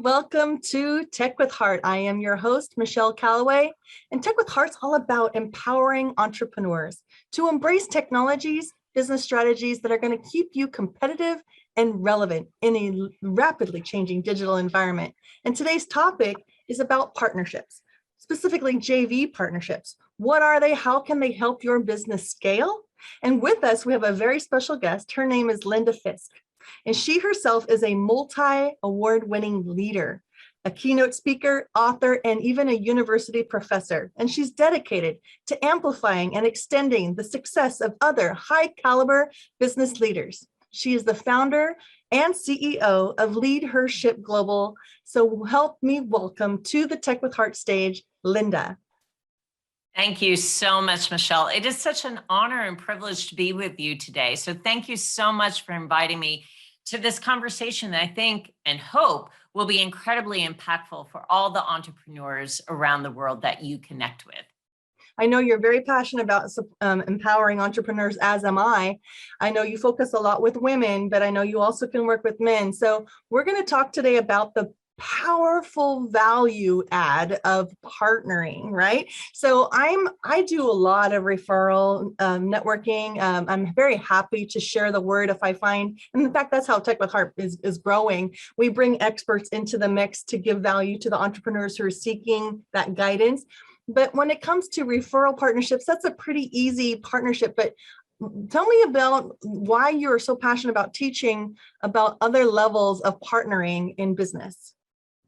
welcome to Tech with Heart. I am your host, Michelle Calloway, and Tech with Heart's all about empowering entrepreneurs to embrace technologies, business strategies that are going to keep you competitive and relevant in a rapidly changing digital environment. And today's topic is about partnerships, specifically JV partnerships. What are they? How can they help your business scale? And with us, we have a very special guest. Her name is Linda Fisk. And she herself is a multi-award-winning leader, a keynote speaker, author, and even a university professor. And she's dedicated to amplifying and extending the success of other high-caliber business leaders. She is the founder and CEO of Lead Her Ship Global. So help me welcome to the Tech with Heart stage, Linda. Thank you so much, Michelle. It is such an honor and privilege to be with you today. So thank you so much for inviting me to this conversation that I think and hope will be incredibly impactful for all the entrepreneurs around the world that you connect with. I know you're very passionate about empowering entrepreneurs, as am I. I know you focus a lot with women, but I know you also can work with men. So we're going to talk today about the powerful value add of partnering, right? So I do a lot of referral networking. I'm very happy to share the word if I find, and in fact, that's how Tech with Heart is growing. We bring experts into the mix to give value to the entrepreneurs who are seeking that guidance. But when it comes to referral partnerships, that's a pretty easy partnership. But tell me about why you're so passionate about teaching about other levels of partnering in business.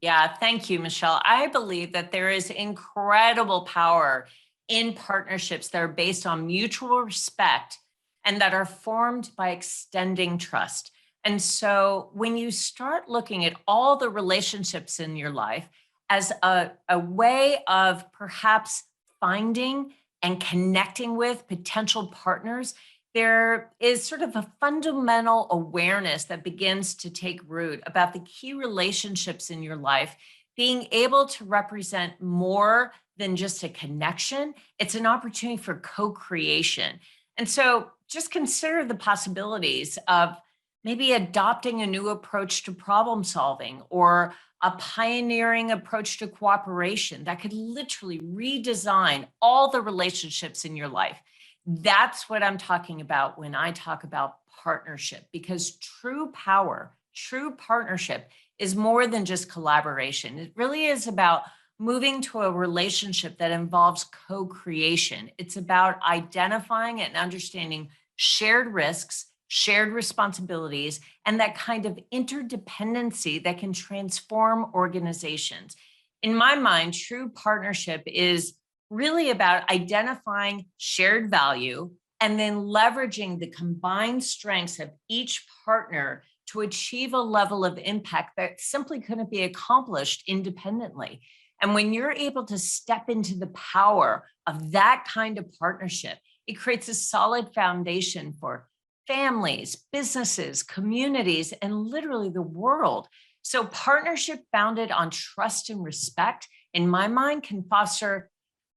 Yeah, thank you, Michelle. I believe that there is incredible power in partnerships that are based on mutual respect and that are formed by extending trust. And so when you start looking at all the relationships in your life as a way of perhaps finding and connecting with potential partners, there is sort of a fundamental awareness that begins to take root about the key relationships in your life, being able to represent more than just a connection. It's an opportunity for co-creation. And so just consider the possibilities of maybe adopting a new approach to problem solving or a pioneering approach to cooperation that could literally redesign all the relationships in your life. That's what I'm talking about when I talk about partnership, because true power, true partnership is more than just collaboration. It really is about moving to a relationship that involves co-creation. It's about identifying and understanding shared risks, shared responsibilities, and that kind of interdependency that can transform organizations. In my mind, true partnership is really about identifying shared value and then leveraging the combined strengths of each partner to achieve a level of impact that simply couldn't be accomplished independently. And when you're able to step into the power of that kind of partnership, it creates a solid foundation for families, businesses, communities, and literally the world. So partnership founded on trust and respect, in my mind, can foster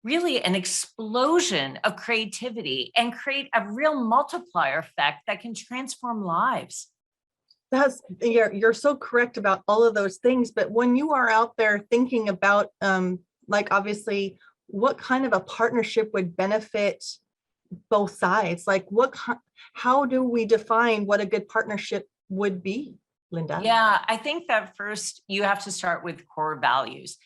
really an explosion of creativity and create a real multiplier effect that can transform lives. You're so correct about all of those things. But when you are out there thinking about, like, obviously, what kind of a partnership would benefit both sides? Like, how do we define what a good partnership would be, Linda? Yeah, I think that first you have to start with core values.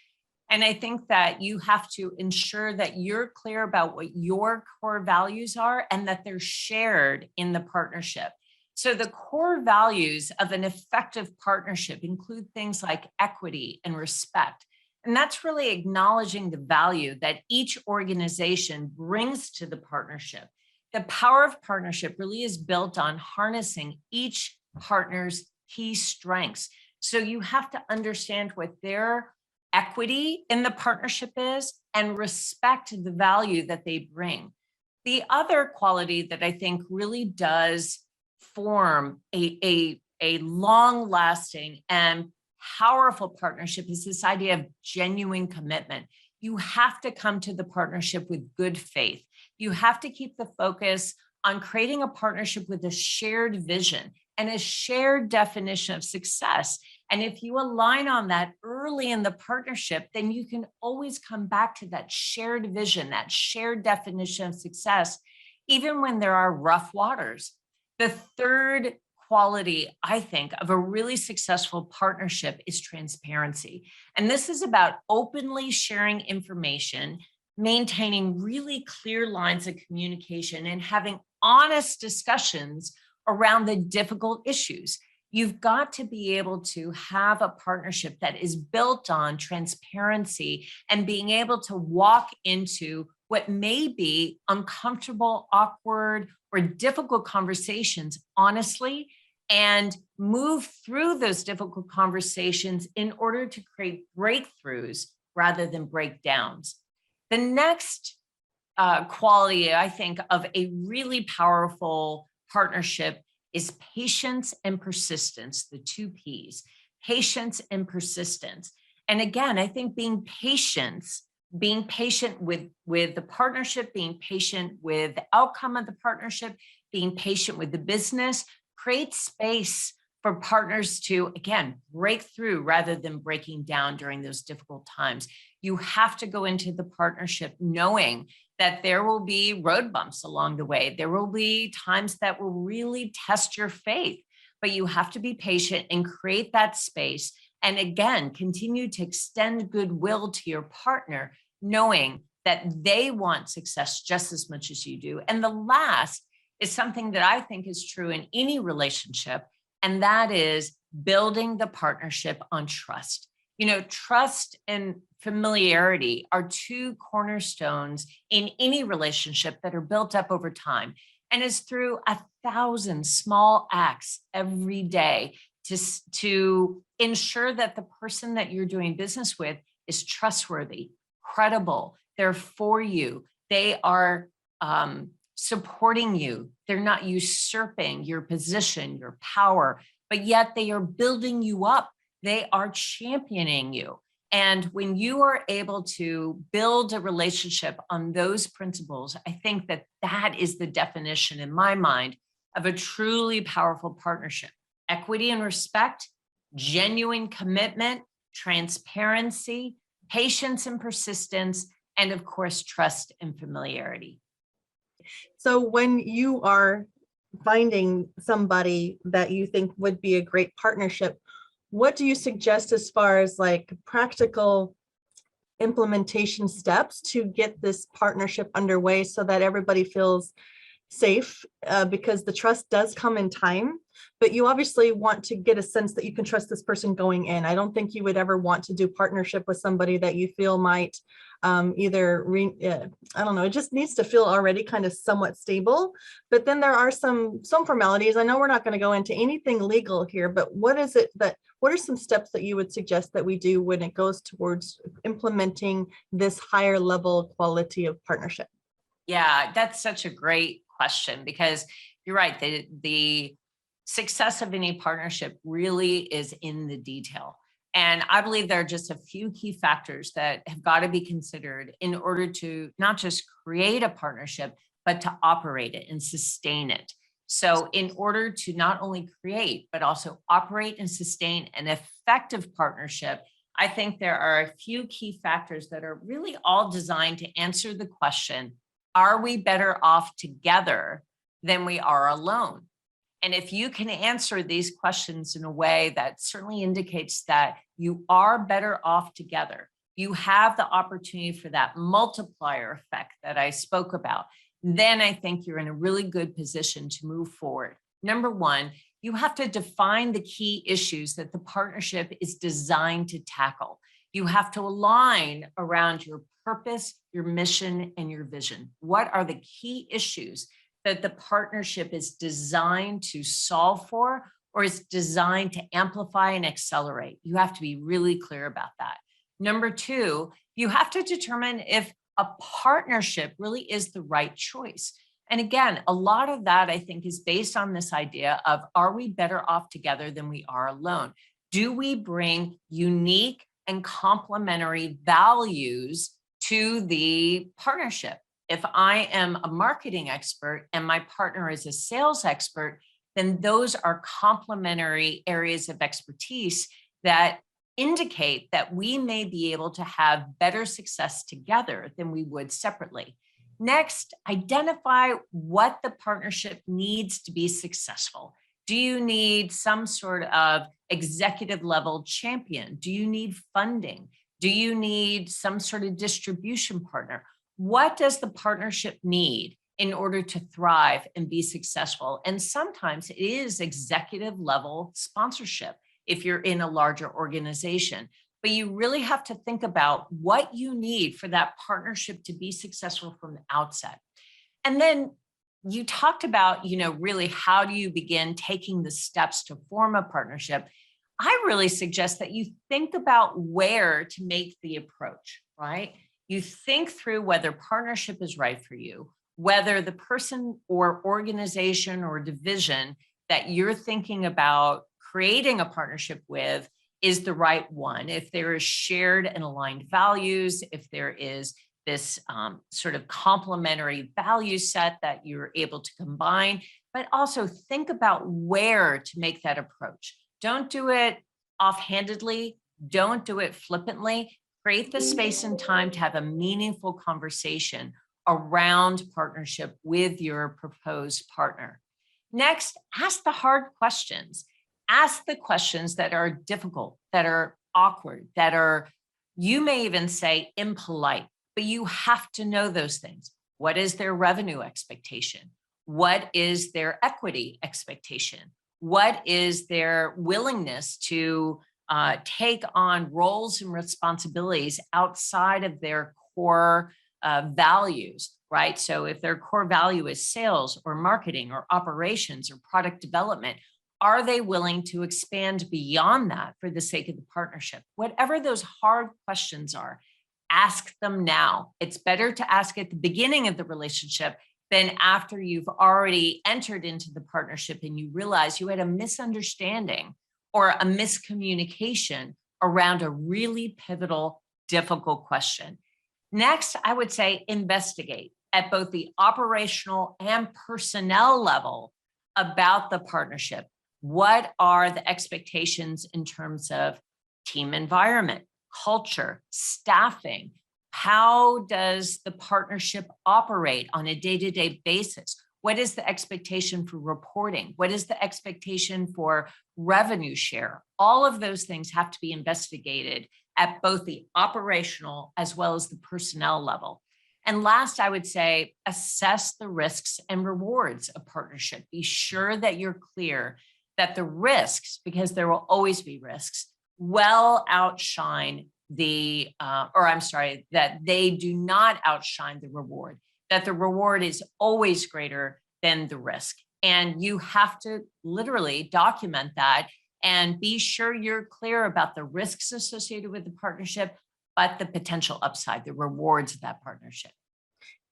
And I think that you have to ensure that you're clear about what your core values are and that they're shared in the partnership. So the core values of an effective partnership include things like equity and respect. And that's really acknowledging the value that each organization brings to the partnership. The power of partnership really is built on harnessing each partner's key strengths. So you have to understand what their equity in the partnership is and respect the value that they bring. The other quality that I think really does form a long-lasting and powerful partnership is this idea of genuine commitment. You have to come to the partnership with good faith. You have to keep the focus on creating a partnership with a shared vision. and a shared definition of success. And if you align on that early in the partnership, then you can always come back to that shared vision, that shared definition of success, even when there are rough waters. The third quality, I think, of a really successful partnership is transparency. And this is about openly sharing information, maintaining really clear lines of communication, and having honest discussions around the difficult issues. You've got to be able to have a partnership that is built on transparency and being able to walk into what may be uncomfortable, awkward, or difficult conversations honestly, and move through those difficult conversations in order to create breakthroughs rather than breakdowns. The next quality, I think, of a really powerful partnership is patience and persistence, the two P's, patience and persistence. And again, I think being patient with the partnership, being patient with the outcome of the partnership, being patient with the business, create space for partners to, again, break through rather than breaking down during those difficult times. You have to go into the partnership knowing that there will be road bumps along the way. There will be times that will really test your faith, but you have to be patient and create that space. And again, continue to extend goodwill to your partner, knowing that they want success just as much as you do. And the last is something that I think is true in any relationship, and that is building the partnership on trust. You know, trust and familiarity are two cornerstones in any relationship that are built up over time. And it's through 1,000 small acts every day to ensure that the person that you're doing business with is trustworthy, credible, they're for you, they are supporting you, they're not usurping your position, your power, but yet they are building you up. They are championing you. And when you are able to build a relationship on those principles, I think that that is the definition in my mind of a truly powerful partnership. Equity and respect, genuine commitment, transparency, patience and persistence, and of course, trust and familiarity. So when you are finding somebody that you think would be a great partnership, what do you suggest as far as like practical implementation steps to get this partnership underway so that everybody feels safe? Because the trust does come in time, but you obviously want to get a sense that you can trust this person going in. I don't think you would ever want to do partnership with somebody that you feel might I don't know, it just needs to feel already kind of somewhat stable. But then there are some formalities. I know we're not going to go into anything legal here, but what are some steps that you would suggest that we do when it goes towards implementing this higher level quality of partnership? Yeah, that's such a great question, because you're right. The success of any partnership really is in the detail. And I believe there are just a few key factors that have got to be considered in order to not just create a partnership, but to operate it and sustain it. So in order to not only create, but also operate and sustain an effective partnership, I think there are a few key factors that are really all designed to answer the question, are we better off together than we are alone? And if you can answer these questions in a way that certainly indicates that you are better off together, you have the opportunity for that multiplier effect that I spoke about, then I think you're in a really good position to move forward. Number one, you have to define the key issues that the partnership is designed to tackle. You have to align around your purpose, your mission, and your vision. What are the key issues that the partnership is designed to solve for, or is designed to amplify and accelerate? You have to be really clear about that. Number two, you have to determine if a partnership really is the right choice. And again, a lot of that I think is based on this idea of, are we better off together than we are alone? Do we bring unique and complementary values to the partnership? If I am a marketing expert and my partner is a sales expert, then those are complementary areas of expertise that indicate that we may be able to have better success together than we would separately. Next, identify what the partnership needs to be successful. Do you need some sort of executive level champion? Do you need funding? Do you need some sort of distribution partner? What does the partnership need in order to thrive and be successful? And sometimes it is executive level sponsorship if you're in a larger organization. But you really have to think about what you need for that partnership to be successful from the outset. And then you talked about, really how do you begin taking the steps to form a partnership? I really suggest that you think about where to make the approach, right? You think through whether partnership is right for you, whether the person or organization or division that you're thinking about creating a partnership with is the right one. If there is shared and aligned values, if there is this sort of complementary value set that you're able to combine, but also think about where to make that approach. Don't do it offhandedly. Don't do it flippantly. Create the space and time to have a meaningful conversation around partnership with your proposed partner. Next, ask the hard questions. Ask the questions that are difficult, that are awkward, that are, you may even say, impolite, but you have to know those things. What is their revenue expectation? What is their equity expectation? What is their willingness to take on roles and responsibilities outside of their core values, right? So if their core value is sales or marketing or operations or product development, are they willing to expand beyond that for the sake of the partnership? Whatever those hard questions are, ask them now. It's better to ask at the beginning of the relationship than after you've already entered into the partnership and you realize you had a misunderstanding or a miscommunication around a really pivotal, difficult question. Next, I would say investigate at both the operational and personnel level about the partnership. What are the expectations in terms of team environment, culture, staffing? How does the partnership operate on a day-to-day basis? What is the expectation for reporting? What is the expectation for revenue share? All of those things have to be investigated at both the operational as well as the personnel level. And last, I would say, assess the risks and rewards of partnership. Be sure that you're clear that the risks, because there will always be risks, well outshine that they do not outshine the reward, that the reward is always greater than the risk. And you have to literally document that and be sure you're clear about the risks associated with the partnership, but the potential upside, the rewards of that partnership.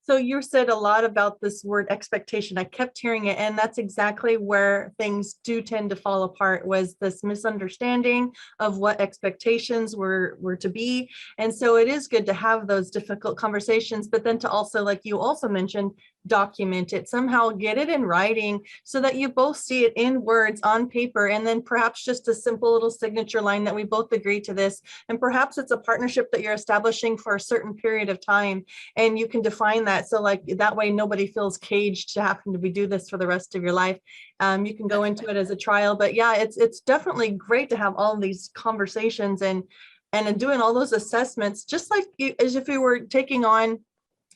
So you said a lot about this word expectation. I kept hearing it, and that's exactly where things do tend to fall apart, was this misunderstanding of what expectations were to be. And so it is good to have those difficult conversations, but then to also, like you also mentioned, document it, somehow get it in writing so that you both see it in words on paper, and then perhaps just a simple little signature line that we both agree to this. And perhaps it's a partnership that you're establishing for a certain period of time, and you can define that. So like that way, nobody feels caged to having to do this for the rest of your life. You can go into it as a trial, but yeah, it's definitely great to have all of these conversations and doing all those assessments, just like as if you were taking on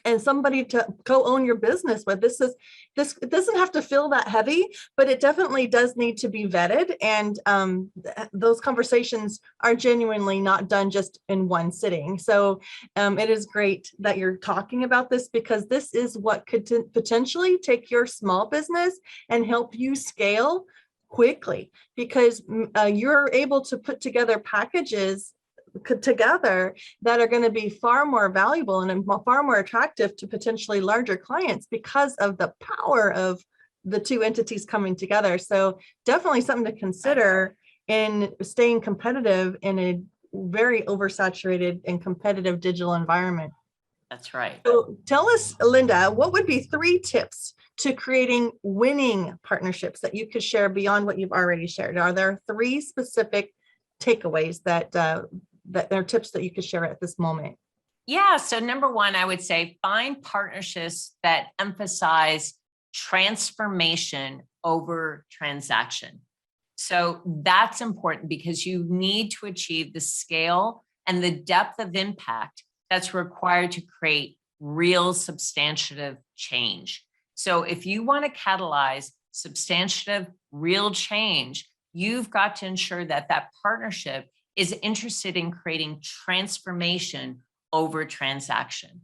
and somebody to co-own your business with. This it doesn't have to feel that heavy, but it definitely does need to be vetted. And those conversations are genuinely not done just in one sitting. So it is great that you're talking about this, because this is what could potentially take your small business and help you scale quickly, because you're able to put together packages together that are going to be far more valuable and far more attractive to potentially larger clients because of the power of the two entities coming together. So definitely something to consider in staying competitive in a very oversaturated and competitive digital environment. That's right. So tell us, Linda, what would be 3 tips to creating winning partnerships that you could share beyond what you've already shared? Are there 3 specific takeaways that that are tips that you could share at this moment? Yeah. So number one, I would say find partnerships that emphasize transformation over transaction. So that's important because you need to achieve the scale and the depth of impact that's required to create real substantive change. So if you want to catalyze substantive real change, you've got to ensure that that partnership is interested in creating transformation over transaction.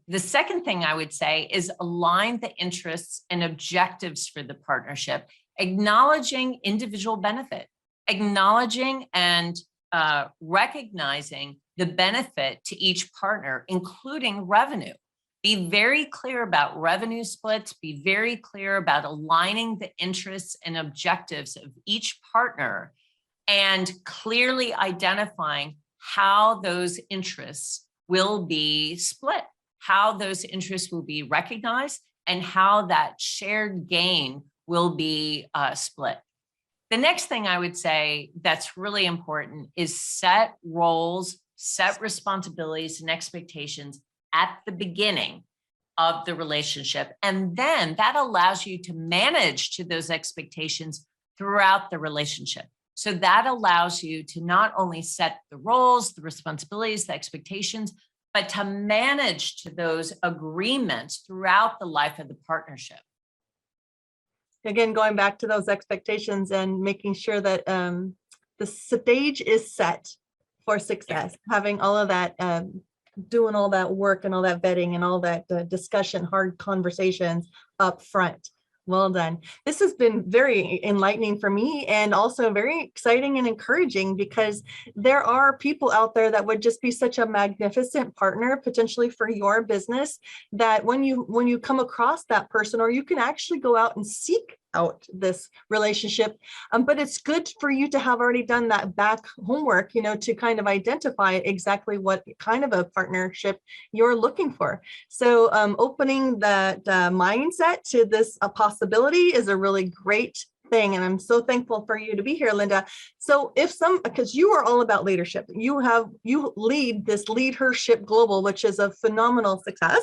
The second thing I would say is align the interests and objectives for the partnership, acknowledging individual benefit, acknowledging and recognizing the benefit to each partner, including revenue. Be very clear about revenue splits, be very clear about aligning the interests and objectives of each partner, and clearly identifying how those interests will be split, how those interests will be recognized, and how that shared gain will be split. The next thing I would say that's really important is set roles, set responsibilities and expectations at the beginning of the relationship. And then that allows you to manage to those expectations throughout the relationship. So that allows you to not only set the roles, the responsibilities, the expectations, but to manage to those agreements throughout the life of the partnership. Again, going back to those expectations and making sure that the stage is set for success, having all of that, doing all that work and all that vetting and all that discussion, hard conversations up front. Well done. This has been very enlightening for me and also very exciting and encouraging, because there are people out there that would just be such a magnificent partner potentially for your business, that when you come across that person, or you can actually go out and seek out this relationship, but it's good for you to have already done that back homework, to kind of identify exactly what kind of a partnership you're looking for. So opening that mindset to this possibility is a really great thing. And I'm so thankful for you to be here, Linda. So because you are all about leadership, you lead this Leadership Global, which is a phenomenal success,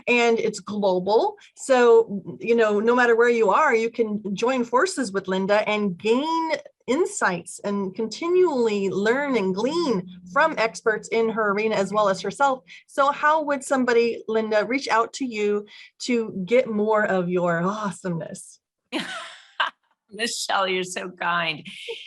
and it's global. So, no matter where you are, you can join forces with Linda and gain insights and continually learn and glean from experts in her arena as well as herself. So how would somebody, Linda, reach out to you to get more of your awesomeness? Michelle, you're so kind.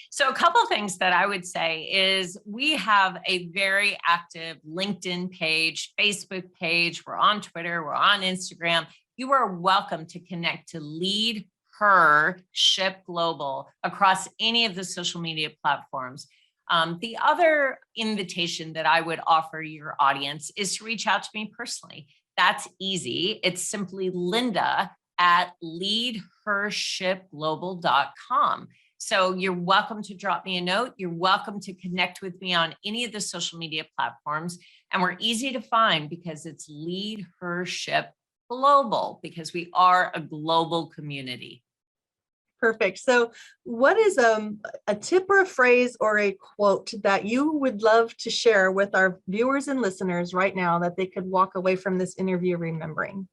So a couple of things that I would say is we have a very active LinkedIn page, Facebook page. We're on Twitter. We're on Instagram. You are welcome to connect to Lead Her Ship Global across any of the social media platforms. The other invitation that I would offer your audience is to reach out to me personally. That's easy. It's simply Linda@leadhershipglobal.com. So you're welcome to drop me a note. You're welcome to connect with me on any of the social media platforms. And we're easy to find because it's Lead Her Ship Global, because we are a global community. Perfect. So what is a tip or a phrase or a quote that you would love to share with our viewers and listeners right now that they could walk away from this interview remembering?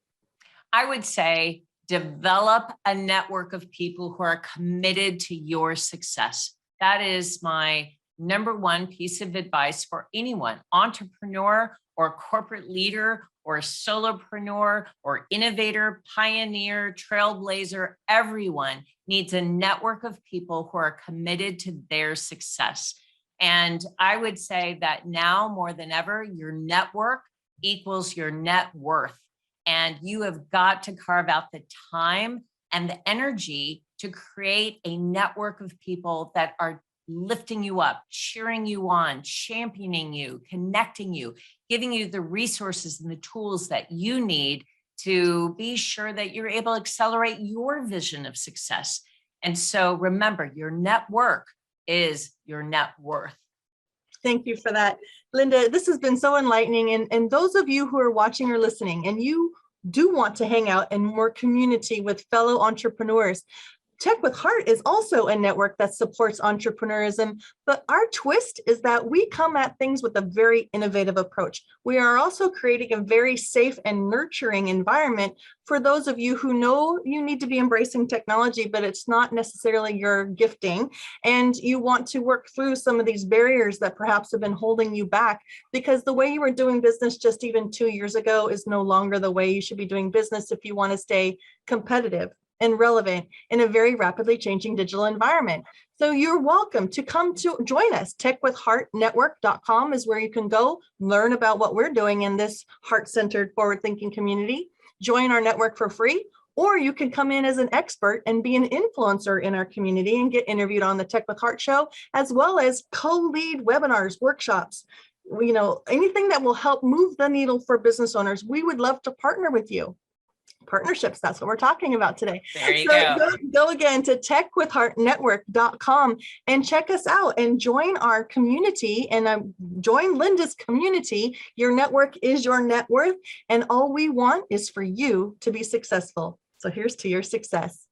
I would say develop a network of people who are committed to your success. That is my number one piece of advice for anyone, entrepreneur or corporate leader or solopreneur or innovator, pioneer, trailblazer. Everyone needs a network of people who are committed to their success. And I would say that now more than ever, your network equals your net worth. And you have got to carve out the time and the energy to create a network of people that are lifting you up, cheering you on, championing you, connecting you, giving you the resources and the tools that you need to be sure that you're able to accelerate your vision of success. And so remember, your network is your net worth. Thank you for that. Linda, this has been so enlightening. And those of you who are watching or listening, and you do want to hang out in more community with fellow entrepreneurs, Tech with Heart is also a network that supports entrepreneurism, but our twist is that we come at things with a very innovative approach. We are also creating a very safe and nurturing environment for those of you who know you need to be embracing technology, but it's not necessarily your gifting, and you want to work through some of these barriers that perhaps have been holding you back, because the way you were doing business just even 2 years ago is no longer the way you should be doing business if you want to stay competitive and relevant in a very rapidly changing digital environment. So you're welcome to come to join us. Techwithheartnetwork.com is where you can go learn about what we're doing in this heart-centered, forward-thinking community. Join our network for free, or you can come in as an expert and be an influencer in our community and get interviewed on the Tech with Heart show, as well as co-lead webinars, workshops, anything that will help move the needle for business owners. We would love to partner with you. Partnerships, that's what we're talking about today. There you go. Go again to techwithheartnetwork.com and check us out and join our community, and join Linda's community. Your network is your net worth, and all we want is for you to be successful. So here's to your success.